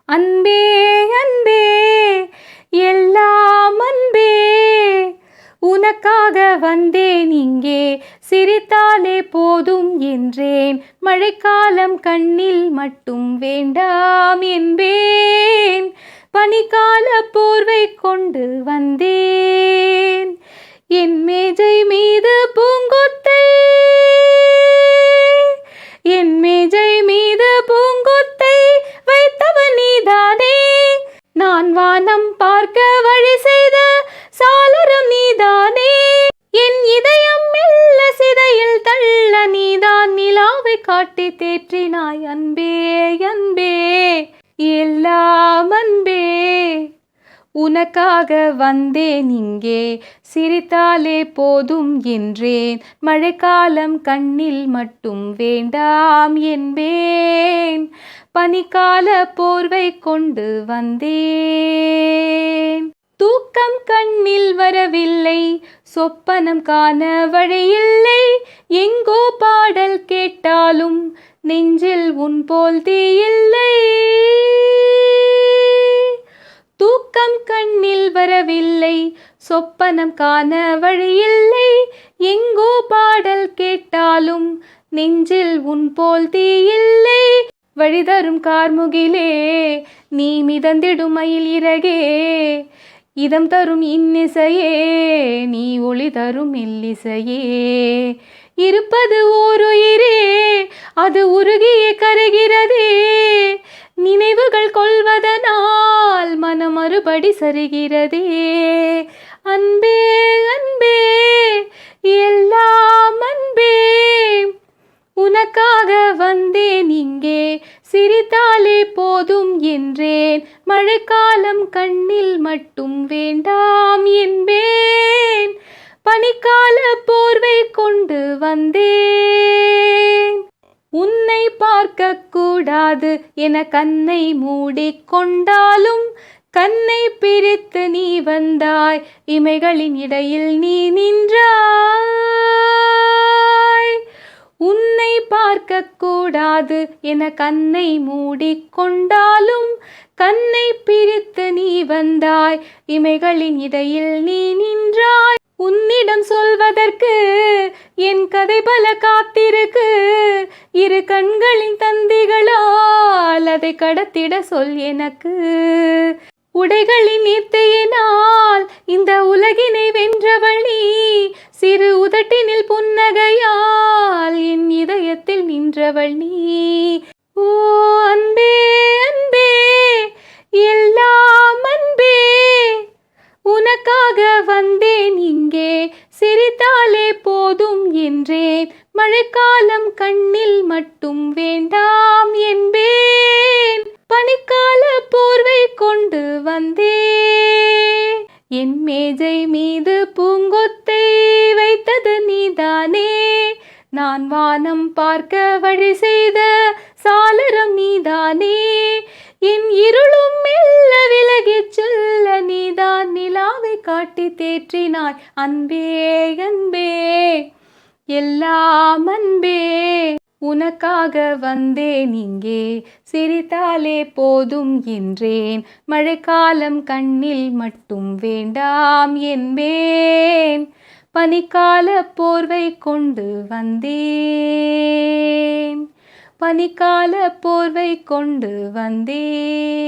அன்பே அன்பே எல்லாம் அன்பே, உனக்காக வந்தேன் இங்கே, சிரித்தாலே போதும் என்றேன். மழைக்காலம் கண்ணில் மட்டும் வேண்டாம் என்பேன். பனிக்கால போர்வை கொண்டு வந்தேன். என் மேஜை மீது பூங்கொத்தை, என் மேஜை மீது பூங்கொத்தை வைத்தவன் நீதானே. நான் வானம் பார்க்க வழி செய்த சாளரம் நீதானே. என் இதயம் மெல்ல சிதையில் தள்ள நீதான் நிலாவை காட்டி தேற்றினாய். அன்பே அன்பே எல்லாம் அன்பே, உனக்காக வந்தேன் இங்கே, சிரித்தாலே போதும் என்றேன். மழைக்காலம் கண்ணில் மட்டும் வேண்டாம் என்பேன். பனிக்கால போர்வை கொண்டு வந்தேன். தூக்கம் கண்ணில் வரவில்லை, சொப்பனம் காண வழியில்லை. எங்கோ பாடல் கேட்டாலும் நெஞ்சில் உன் போல் தீயில்லை. தூக்கம் கண்ணில் வரவில்லை, சொப்பனம் காண வழியில்லை. எங்கோ பாடல் கேட்டாலும் நெஞ்சில் உன் போல் தீயில்லை. வழிதரும் கார்முகிலே, நீ மிதந்திடும் மயில் இறகே. இதம் தரும் இன்னிசையே, நீ ஒளி தரும் மெல்லிசையே. இருப்பது ஓருயிரே, அது உருகியே கரைகிறதே. நினைவுகள் கொள்வதனால் மனம் மறுபடி சரிகிறதே. அன்பே அன்பே எல்லாம் அன்பே, உனக்காக வந்தேன் இங்கே, சிரித்தாலே போதும் என்றேன். மழைக்காலம் கண்ணில் மட்டும் வேண்டாம் என்பேன். பனிக்கால போர்வை கொண்டு வந்தேன். உன்னை பார்க்க கூடாது என கண்ணை மூடிக்கொண்டாலும் கண்ணை பிரித்து நீ வந்தாய். இமைகளின் இடையில் நீ நின்றாய். உன்னை பார்க்க கூடாது என கண்ணை மூடிக்கொண்டாலும் கண்ணை பிரித்து நீ வந்தாய். இமைகளின் இடையில் நீ நின்றாய். உன்னிடம் சொல்வதற்கு என் கதை பல காத்திருக்கு. இரு கண்களின் தந்திகளால் அதை கடத்திட சொல் எனக்கு. உடைகளின் நீர்த்தையினால் இந்த உலகினை வென்றவள் நீ. சிறு உதட்டினில் புன்னகையால் என் இதயத்தில் நின்றவள் நீ. ஓ அன்பே அன்பே எல்லாம் அன்பே, உனக்காக வந்தேன் இங்கே, சிரித்தாலே போதும் என்றேன். மழைக்காலம் கண்ணில் மட்டும் வேண்டாம் என்பேன். பனிக்கால போர்வை கொண்டு வந்தேன். என் மேஜை மீது பூங்கொத்தை வைத்தது நீதானே. நான் வானம் பார்க்க வழி செய்த சாளரம் நீதானே. என் இருளும் மெல்ல விலகிச் செல்ல நீதான் நிலாவை காட்டி தேற்றினாய். அன்பே அன்பே எல்லாம் அன்பே, உனக்காக வந்தேன் இங்கே, சிரித்தாலே போதும் என்றேன். மழைக்காலம் கண்ணில் மட்டும் வேண்டாம் என்பேன். பனிக்கால போர்வை கொண்டு வந்தேன். பனிக்கால போர்வை கொண்டு வந்தேன்.